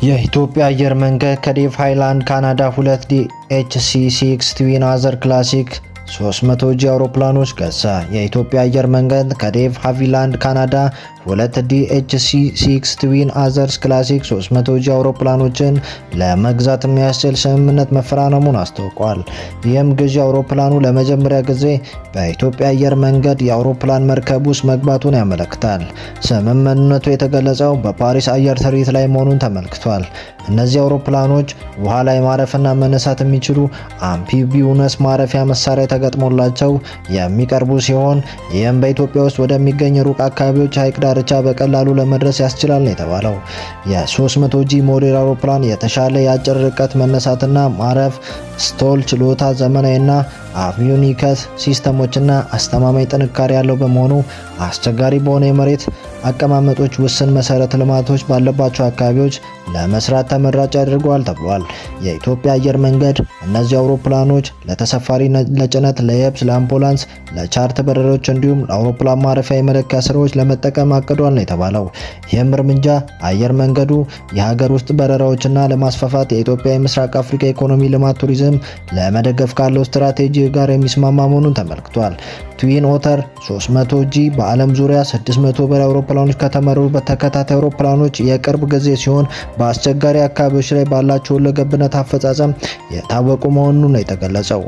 የኢትዮጵያ አየር መንገድ ከዴቭ ሃይላንድ ካናዳ 2 DHC-6 ትዊን አዘር ክላሲክ 300G አውሮፕላኖች ገዛ። የኢትዮጵያ አየር መንገድ ከዴቭ ሃይላንድ ካናዳ 2 DHC-6 ትዊን አዘርስ ክላሲክ 300G አውሮፕላኖችን ለመግዛት የሚያስችል ስምምነት መፈራረሙን አስታውቋል። ይህም ግዢ አውሮፕላኑ ለመጀመሪያ ጊዜ በኢትዮጵያ አየር መንገድ የአውሮፕላን መርከብ ውስጥ መግባቱን ያመለክታል። ስምምነቱ የተገለጸው በፓሪስ አየር ትርኢት ላይ መሆኑን ተመልክቷል። እነዚህ አውሮፕላኖች ውሃ ላይ ማረፍና መነሳት የሚችሉ አምፊቢዩነስ ማረፊያ መሳሪያ ተገጥሞላቸው የሚቀርቡ ሲሆን ይህም በኢትዮጵያ ውስጥ ወደሚገኝ ሩቅ አካባቢዎች ሐይቅ ዳርቻ በቀላሉ ለመድረስ ያስችላል ነው የተባለው። የ300G ሞዴል አውሮፕላን የተሻለ የአጭር ርቀት መነሳትና ማረፍ ስቶል ችሎታ፣ ዘመናዊና አቪዮኒክስ ሲስተሞችና አስተማማኝ ጥንካሬ ያለው በመሆኑ አስቸጋሪ በሆነ የመሬት አቀማመጦች ውስን መሰረተ ልማቶች ባለባቸው አካባቢዎች ለመስራት ተመራጭ ያደርገዋል ተብሏል። የኢትዮጵያ አየር መንገድ እነዚህ አውሮፕላኖች ለተሳፋሪ፣ ለጭነት፣ ለየብስ፣ ለአምቡላንስ፣ ለቻርት በረራዎች እንዲሁም ለአውሮፕላን ማረፊያ የመለኪያ ስራዎች ለመጠቀም አቅዷል ነው የተባለው። ይህም እርምጃ አየር መንገዱ የሀገር ውስጥ በረራዎችና ለማስፋፋት የኢትዮጵያ የምስራቅ አፍሪካ ኢኮኖሚ ልማት ቱሪዝም ለመደገፍ ካለው ስትራቴጂ ጋር የሚስማማ መሆኑን ተመልክቷል። ትዊን ኦተር 300G በዓለም ዙሪያ 600 በላይ አውሮፕላኖች ከተመረቱበት ተከታታይ አውሮፕላኖች የቅርብ ጊዜ ሲሆን በአስቸጋሪ አካባቢዎች ላይ ባላቸው ሁለገብነት አፈጻጸም የታወቁ መሆኑን ነው የተገለጸው።